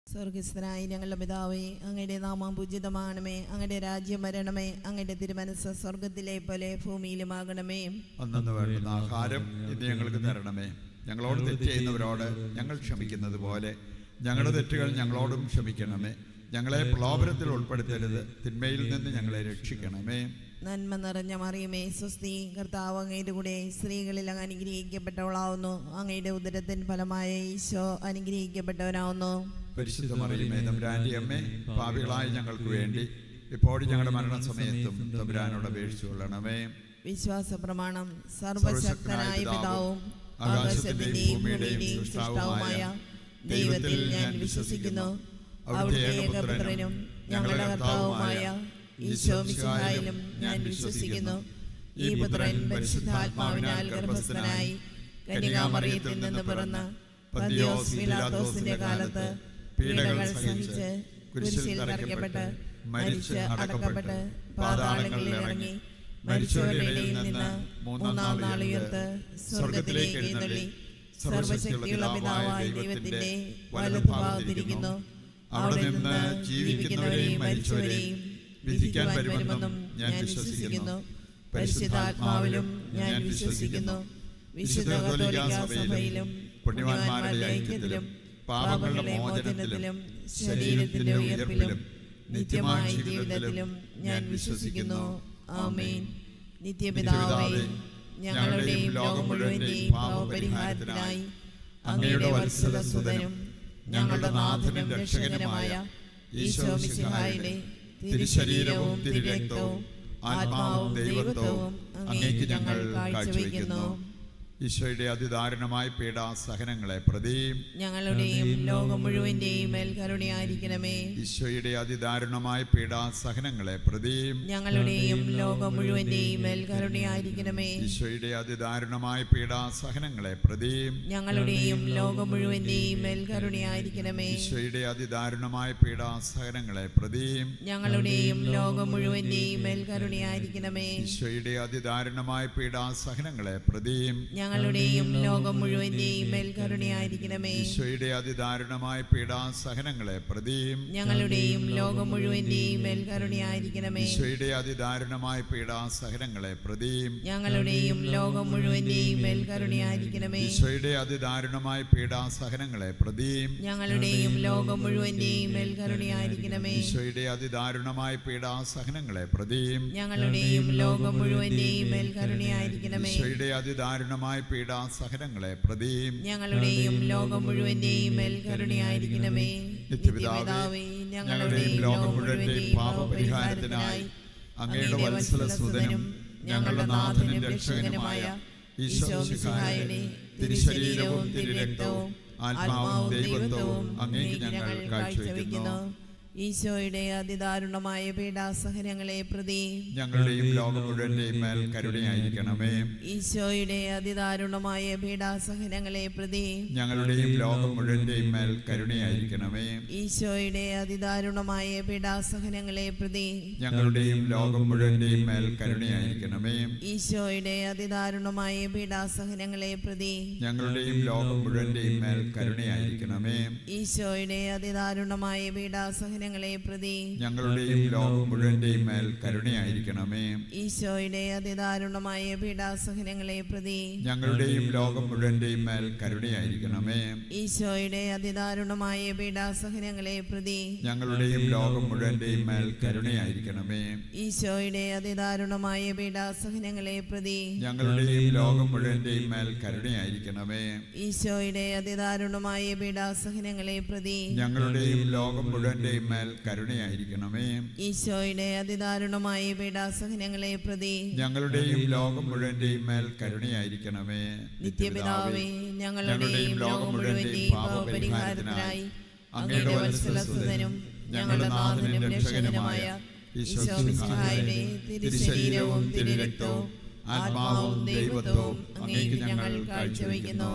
സ്വർഗസ്ഥനായ ഞങ്ങളുടെ പിതാവേ, അങ്ങയുടെ നാമം പൂജിതമാകണമേ. അങ്ങയുടെ രാജ്യം വരണമേ. അങ്ങയുടെ തിരുമനസ്സ് സ്വർഗത്തിലെ പോലെ ഭൂമിയിലുമാകണമേ. അന്നു വേണ്ടുന്ന ആഹാരം ഇന്ന് ഞങ്ങൾക്ക് തരണമേ. ഞങ്ങളോട് തെറ്റ് ചെയ്യുന്നവരോട് ഞങ്ങൾ ക്ഷമിക്കുന്നത് പോലെ ഞങ്ങളുടെ തെറ്റുകൾ ഞങ്ങളോടും ക്ഷമിക്കണമേ. ഞങ്ങളെ പ്രലോഭനത്തിൽ ഉൾപ്പെടുത്തരുത്, തിന്മയിൽ നിന്ന് ഞങ്ങളെ രക്ഷിക്കണമേ. നന്മ നിറഞ്ഞ മറിയമേ, സ്വസ്തി, കർത്താവ് അങ്ങയുടെ കൂടെ സ്ത്രീകളിൽ അങ്ങ് അനുഗ്രഹിക്കപ്പെട്ടവളാവുന്നു. അങ്ങയുടെ ഉദരത്തിൻ ഫലമായ ഈശോ അനുഗ്രഹിക്കപ്പെട്ടവനാവുന്നു. പരിശുദ്ധ മറിയമേ, തമ്പുരാന്റെ അമ്മേ, പാപികളായ ഞങ്ങൾക്ക് വേണ്ടി ഇപ്പോഴും ഞങ്ങളുടെ മരണസമയത്തും തമ്പുരാനോട് അപേക്ഷിച്ചുകൊള്ളണമേ. വിശ്വാസ പ്രമാണം. സർവശക്തനായ പിതാവും ആകാശത്തിന്റെയും ഭൂമിയുടെയും സൃഷ്ടാവുമായ ദൈവത്തിൽ ഞാൻ വിശ്വസിക്കുന്നു. അവിടുത്തെ ഏകപുത്രനും ഞങ്ങളുടെ കർത്താവുമായ ഈശോ മിശിഹായിലും ഞാൻ വിശ്വസിക്കുന്നു. ഈ പുത്രൻ പരിശുദ്ധാത്മാവിനാൽ ഗർഭസ്ഥനായി കന്യകാമറിയത്തിൽ നിന്ന് പിറന്ന് പന്തിയോസ് പീലാത്തോസിന്റെ കാലത്ത് പീഡകൾ സഹിച്ച് കുരിശിൽ തറയ്ക്കപ്പെട്ട് മരിച്ച് അടക്കപ്പെട്ട് പാതാളങ്ങളിൽ ഇറങ്ങി മരിച്ചവരുടെ ഇടയിൽ നിന്ന് മൂന്നാം നാൾ ഉയർത്ത് സ്വർഗത്തിലേക്ക് എഴുന്നള്ളി സർവശക്തിയുള്ള പിതാവായ ദൈവത്തിന്റെ വലതുഭാഗത്തിരിക്കുന്നു. അവിടെ നിന്ന് ജീവിക്കുന്നവരെയും മരിച്ചവരെയും വിധിക്കാൻ വരുമെന്നും ഞാൻ വിശ്വസിക്കുന്നു. പരിശുദ്ധാത്മാവിലും ഞാൻ വിശ്വസിക്കുന്നു. വിശുദ്ധ കത്തോലിക്കാ സഭയിലും പുണ്യവാന്മാരുടെ ഐക്യത്തിലും പാപങ്ങളുടെ മോചനത്തിലും ശരീരത്തിന്റെ ഉയർപ്പിലും നിത്യമായ ജീവിതത്തിലും ഞാൻ വിശ്വസിക്കുന്നു. ആമേൻ. നിത്യപിതാവേ, ഞങ്ങളുടെയും ലോകം മുഴുവന്റെയും പാപപരിഹാരത്തിനായി അങ്ങയുടെ വത്സലസുതനും ഞങ്ങളുടെ നാഥനും രക്ഷകനുമായ ഈശോ മിശിഹായുടെ തിരുശരീരവും തിരുരക്തവും ആത്മാവും ദൈവത്വവും അങ്ങേക്ക് ഞങ്ങൾ കാഴ്ചവെക്കുന്നു. ഈശോയുടെ അതിദാരുണമായ പീഡാസഹനങ്ങളെ പ്രതി ഞങ്ങളുടെയും ലോകം മുഴുവന്റെയും മേൽ കരുണയായിരിക്കണമേ. ഈശോയുടെ അതിദാരുണമായ പീഡാസഹനങ്ങളെ പ്രതി ഞങ്ങളുടെയും ലോകം മുഴുവന്റെയും മേൽ കരുണയായിരിക്കണമേ. ഈശോയുടെ അതിദാരുണമായ പീഡാസഹനങ്ങളെ പ്രതി ഞങ്ങളുടെയും ലോകം മുഴുവന്റെയും മേൽ കരുണയായിരിക്കണമേ. ഈശോയുടെ അതിദാരുണമായ പീഡാസഹനങ്ങളെ പ്രതി ഞങ്ങളുടെയും ലോകം മുഴുവന്റെയും മേൽ കരുണയായിരിക്കണമേ. ഈശോയുടെ അതിദാരുണമായ പീഡാസഹനങ്ങളെ പ്രതി ഞങ്ങളുടെയും ലോകം മുഴുവന്റെയും മേൽ കരുണയായിരിക്കണമേ. ഈശോയുടെ അതിദാരുണമായ പീഡാസഹനങ്ങളെ പ്രതി ഞങ്ങളുടെയും ലോകം മുഴുവന്റെയും മേൽ കരുണയായിരിക്കണമേ. ഈശോയുടെ അതിദാരുണമായ പീഡാസഹനങ്ങളെ പ്രതി ഞങ്ങളുടെയും ലോകം മുഴുവന്റെയും മേൽ കരുണയായിരിക്കണമേ. ഈശോയുടെ അതിദാരുണമായ പീഡാസഹനങ്ങളെ പ്രതി ഞങ്ങളുടെയും ലോകം മുഴുവന്റെയും മേൽ കരുണയായിരിക്കണമേ. ഈശോയുടെ അതിദാരുണമായ പീഡാസഹനങ്ങളെ പ്രതി ഞങ്ങളുടെയും ലോകം മുഴുവന്റെയും മേൽ കരുണയായിരിക്കണമേ. ഈശോയുടെ അതിദാരുണമായ പീഡാസഹനങ്ങളെ പ്രതി ഞങ്ങളുടെയും ലോകം മുഴുവന്റെയും മേൽ കരുണയായിരിക്കണമേ. നിത്യപിതാവേ, ഞങ്ങളുടെയും ലോകം മുഴുവന്റെയും പാപപരിഹാരത്തിനായി അങ്ങയുടെ വത്സലസുതനും ഞങ്ങളുടെ നാഥനും രക്ഷകനുമായ ഈശോ മിശിഹായുടെ തിരുശരീരവും തിരുരക്തവും ആത്മാവും ദൈവത്വവും അങ്ങേക്ക് ഞങ്ങൾ കാഴ്ചവെക്കുന്നു. ഈശോയുടെ അതിദാരുണമായ പീഡാസഹനങ്ങളെ പ്രതി ഞങ്ങളുടെയും ലോകം മുഴുവന്റെയും മേൽ കരുണയായിരിക്കണമേ. ഈശോയുടെ അതിദാരുണമായ പീഡാസഹനങ്ങളെ പ്രതി ഞങ്ങളുടെയും ലോകം മുഴുവന്റെയും മേൽ കരുണയായിരിക്കണമേ. ഈശോയുടെ അതിദാരുണമായ പീഡാസഹനങ്ങളെ പ്രതി ഞങ്ങളുടെയും ലോകം മുഴുവന്റെയും മേൽ കരുണയായിരിക്കണമേ. ഈശോയുടെ അതിദാരുണമായ പീഡാസഹനങ്ങളെ പ്രതി ഞങ്ങളുടെയും ലോകം മുഴുവന്റെയും മേൽ കരുണയായിരിക്കണമേ. ഈശോയുടെ അതിദാരുണമായ പീഡാസഹനങ്ങളെ പ്രതി ഞങ്ങളുടെയും ലോകം മുഴുവന്റെയും മേൽ കരുണയായിരിക്കണമേ. ഈശോയുടെ അതിദാരുണമായ പീഡാസഹനങ്ങളെ പ്രതി ഞങ്ങളുടെയും ലോകം മുഴുവന്റെയും മേൽ കരുണയായിരിക്കണമേ. ഈശോയുടെ അതിദാരുണമായ പീഡാസഹനങ്ങളെ പ്രതി ഞങ്ങളുടെയും ലോകം മുഴുവന്റെയും മേൽ കരുണയായിരിക്കണമേ. ഈശോയുടെ അതിദാരുണമായ പീഡാസഹനങ്ങളെ പ്രതി ഞങ്ങളുടെയും ലോകം മുഴുവന്റെയും മേൽ കരുണയായിരിക്കണമേ. ഈശോയുടെ അതിദാരുണമായ പീഡാസഹനങ്ങളെ പ്രതി ഞങ്ങളുടെയും ലോകം മുഴുവന്റെയും മേൽ കരുണയായിരിക്കണമേ. ഈശോയുടെ അതിദാരുണമായ പീഡാസഹനങ്ങളെ പ്രതി ഞങ്ങളുടെയും ലോകം മുഴുവന്റെയും മേൽ കരുണയായിരിക്കണമേ. നിത്യപിതാവേ, ഞങ്ങളുടെയും ലോകം മുഴുവന്റെയും പാപപരിഹാരത്തിനായി അങ്ങയുടെ വത്സലസുതനും ഞങ്ങളുടെ നാഥനും രക്ഷകനുമായ ഈശോ മിശിഹായുടെ തിരുശരീരവും തിരുരക്തവും ആത്മാവും ദൈവത്വവും അങ്ങേക്ക് ഞങ്ങൾ കാഴ്ചവെക്കുന്നു.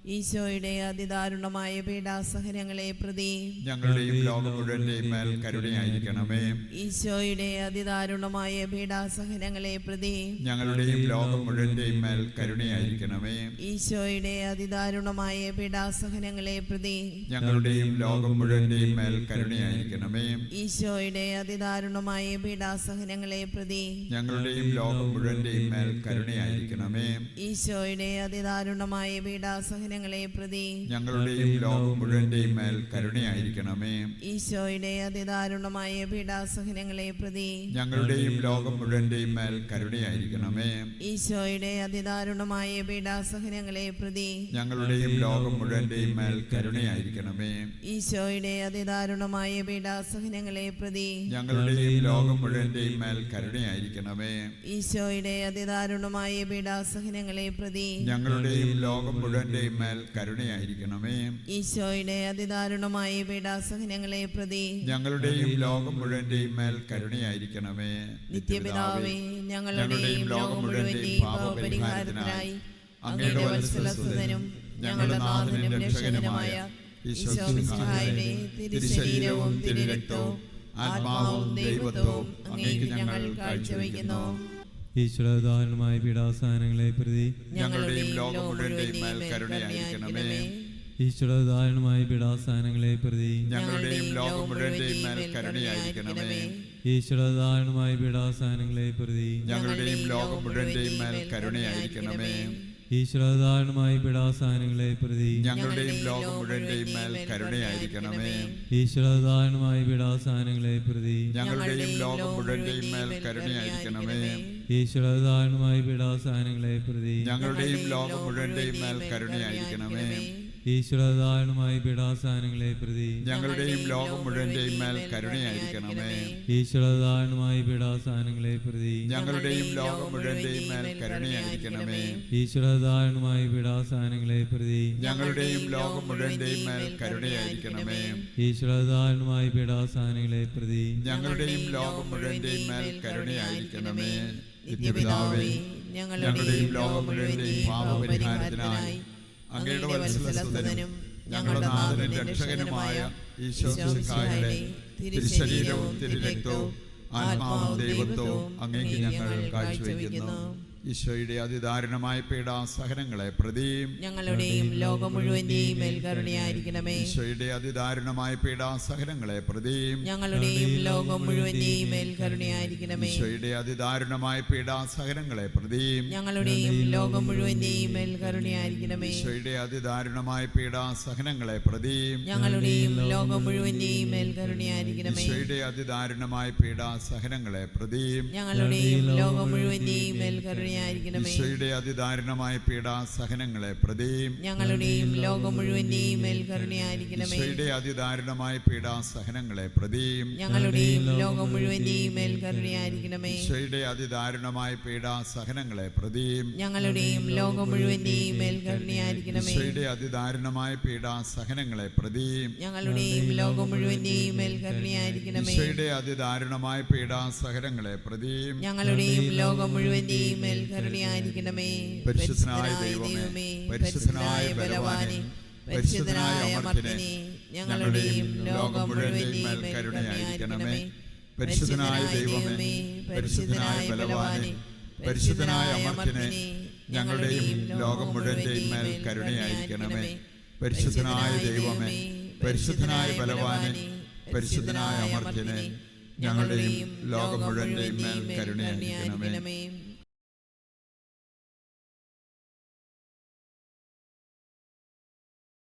ഈശോയുടെ അതിദാരുണമായ പീഡാസഹനങ്ങളെ പ്രതി ഞങ്ങളുടെയും ലോകം മുഴുവന്റെയും മേൽ കരുണയായിരിക്കണമേ. ഈശോയുടെ അതിദാരുണമായ പീഡാസഹനങ്ങളെ പ്രതി ഞങ്ങളുടെയും ലോകം മുഴുവന്റെയും മേൽ കരുണയായിരിക്കണമേ. ഈശോയുടെ അതിദാരുണമായ പീഡാസഹനങ്ങളെ പ്രതി ഞങ്ങളുടെയും ലോകം മുഴുവന്റെയും മേൽ കരുണയായിരിക്കണമേ. ഈശോയുടെ അതിദാരുണമായ പീഡാസഹനങ്ങളെ പ്രതി ഞങ്ങളുടെയും ലോകം മുഴുവന്റെയും മേൽ കരുണയായിരിക്കണമേ. ഈശോയുടെ അതിദാരുണമായ പീഡാസഹനങ്ങളെ പ്രതി ഞങ്ങളുടെയും ലോകം മുഴുവന്റെയും മേൽ കരുണയായിരിക്കണമേ. ഈശോയുടെ അതിദാരുണമായ പീഡാസഹനങ്ങളെ പ്രതി ഞങ്ങളുടെയും ലോകം മുഴുവന്റെയും മേൽ കരുണയായിരിക്കണമേ. ഈശോയുടെ അതിദാരുണമായ പീഡാസഹനങ്ങളെ പ്രതി ഞങ്ങളുടെയും ലോകം മുഴുവന്റെയും മേൽ കരുണയായിരിക്കണമേ. ഈശോയുടെ അതിദാരുണമായ പീഡാസഹനങ്ങളെ പ്രതി ഞങ്ങളുടെയും ലോകം മുഴുവന്റെയും മേൽ കരുണയായിരിക്കണമേ. ഈശോയുടെ അതിദാരുണമായ പീഡാസഹനങ്ങളെ പ്രതി ഞങ്ങളുടെയും ലോകം മുഴുവന്റെയും മേൽ കരുണയായിരിക്കണമേ. ഈശോയുടെ അതിദാരുണമായ പീഡാസഹനങ്ങളെ പ്രതി ഞങ്ങളുടെയും ലോകം മുഴുവന്റെയും മേൽ കരുണയായിരിക്കണമേ. നിത്യപിതാവേ, ഞങ്ങളുടെയും ലോകം മുഴുവന്റെയും പാപപരിഹാരത്തിനായി അങ്ങയുടെ വത്സലസുതനും ഞങ്ങളുടെ നാഥനും രക്ഷകനുമായ ഈശോ മിശിഹായുടെ തിരുശരീരവും തിരുരക്തവും ആത്മാവും ദൈവത്വവും അങ്ങേക്ക് ഞങ്ങൾ കാഴ്ചവെക്കുന്നു. ഈശ്വരദാരുണമായ പീഡാസഹനങ്ങളെ പ്രതി ഞങ്ങളുടെയും ലോകം മുഴുവന്റെയും മേൽ കരുണയായിരിക്കണമേ. ഈശ്വരദാരുണമായ പീഡാസഹനങ്ങളെ പ്രതി ഞങ്ങളുടെയും ലോകം മുഴുവന്റെയും മേൽ കരുണയായിരിക്കണമേ. ഈശ്വരദാരുണമായ പീഡാസഹനങ്ങളെ പ്രതി ഞങ്ങളുടെയും ലോകം മുഴുവന്റെയും മേൽ കരുണയായിരിക്കണമേ. ഈശ്വരദാരുണമായ പീഡാസഹനങ്ങളെ പ്രതി ഞങ്ങളുടെയും ലോകം മുഴുവന്റെയും മേൽ കരുണയായിരിക്കണമേ. ഈശ്വരദാരുണമായ പീഡാസഹനങ്ങളെ പ്രതി ഞങ്ങളുടെയും ലോകം മുഴുവന്റെയും മേൽ കരുണയായിരിക്കണമേ. ഈശ്വരദാരുണമായ പീഡാസഹനങ്ങളെ പ്രതി ഞങ്ങളുടെയും ലോകം മുഴുവന്റെയും മേൽ കരുണയായിരിക്കണമേ. ഈശ്വരദാരുണമായ പീഡാസഹനങ്ങളെ പ്രതി ഞങ്ങളുടെയും ലോകം മുഴുവന്റെയും മേൽ കരുണയായിരിക്കണമേ. ഈശ്വരദാരുണമായ പീഡാസഹനങ്ങളെ പ്രതി ഞങ്ങളുടെയും ലോകം മുഴുവന്റെയും മേൽ കരുണയായിരിക്കണമേ. ഈശ്വരദാരുണമായ പീഡാസഹനങ്ങളെ പ്രതി ഞങ്ങളുടെയും ലോകം മുഴുവന്റെയും മേൽ കരുണയായിരിക്കണമേ. ഈശ്വരദാരുണമായ പീഡാസഹനങ്ങളെ പ്രതി ഞങ്ങളുടെയും ലോകം മുഴുവന്റെയും മേൽ കരുണയായിരിക്കണമേ. നിത്യപിതാവേ, ഞങ്ങളുടെയും ലോകം മുഴുവന്റെയും പാപപരിഹാരത്തിനായി അങ്ങയുടെ വത്സലസുതനും ഞങ്ങളുടെ നാഥനും രക്ഷകനുമായ ഈശോ മിശിഹായുടെ തിരുശരീരവും തിരുരക്തവും ആത്മാവും ദൈവത്വവും അങ്ങേക്ക് ഞങ്ങൾ കാഴ്ചവെക്കുന്നു. ഈശോയുടെ അതിദാരുണമായ പീഡാസഹനങ്ങളെ പ്രതിയും ഞങ്ങളുടെയും ലോകം മുഴുവന്റെയും മേൽ കരുണയായിരിക്കണമേ. ഈശോയുടെ അതിദാരുണമായ പീഡാസഹനങ്ങളെ പ്രതിയും ഞങ്ങളുടെയും ലോകം മുഴുവന്റെയും മേൽ കരുണയായിരിക്കണമേ. ഈശോയുടെ അതിദാരുണമായ പീഡാസഹനങ്ങളെ പ്രതിയും ഞങ്ങളുടെയും ലോകം മുഴുവന്റെയും മേൽ കരുണയായിരിക്കണമേ. ഈശോയുടെ അതിദാരുണമായ പീഡാസഹനങ്ങളെ പ്രതിയും ഞങ്ങളുടെയും ലോകം മുഴുവന്റെയും മേൽ കരുണയായിരിക്കണമേ. ഈശോയുടെ അതിദാരുണമായ പീഡാസഹനങ്ങളെ പ്രതിയും ഞങ്ങളുടെയും ലോകം മുഴുവന്റെയും മേൽ കരുണയായിരിക്കണമേ. ഈശോയുടെ അതിദാരുണമായ പീഡാസഹനങ്ങളെ പ്രതിയും ഞങ്ങളുടെയും ലോകം മുഴുവന്റെയും മേൽ കരുണയായിരിക്കണമേ. ഈശോയുടെ അതിദാരുണമായ പീഡാസഹനങ്ങളെ പ്രതിയും ഞങ്ങളുടെയും ലോകം മുഴുവന്റെയും മേൽ കരുണയായിരിക്കണമേ. ഈശോയുടെ അതിദാരുണമായ പീഡാസഹനങ്ങളെ പ്രതിയും ഞങ്ങളുടെയും ലോകം മുഴുവന്റെയും മേൽ കരുണയായിരിക്കണമേ. ഈശോയുടെ അതിദാരുണമായ പീഡാസഹനങ്ങളെ പ്രതിയും ഞങ്ങളുടെയും ലോകം മുഴുവന്റെയും മേൽ കരുണയായിരിക്കണമേ. ഈശോയുടെ അതിദാരുണമായ പീഡാസഹനങ്ങളെ പ്രതിയും ഞങ്ങളുടെയും ലോകം മുഴുവന്റെയും മേൽ കരുണയായിരിക്കണമേ. പരിശുദ്ധനായ ദൈവമേ, പരിശുദ്ധനായ ബലവാനേ, പരിശുദ്ധനായ അമർത്യനേ, ഞങ്ങളുടെയും ലോകം മുഴുവന്റെയും മേൽ കരുണയായിരിക്കണമേ. പരിശുദ്ധനായ ദൈവമേ, പരിശുദ്ധനായ ബലവാനേ, പരിശുദ്ധനായ അമർത്യനേ, ഞങ്ങളുടെയും ലോകം മുഴുവന്റെയും മേൽ കരുണയായിരിക്കണമേ. പരിശുദ്ധനായ ദൈവമേ, പരിശുദ്ധനായ ബലവാനേ, പരിശുദ്ധനായ അമർത്യനേ, ഞങ്ങളുടെയും ലോകം മുഴുവന്റെയും മേൽ കരുണയായിരിക്കണമേ.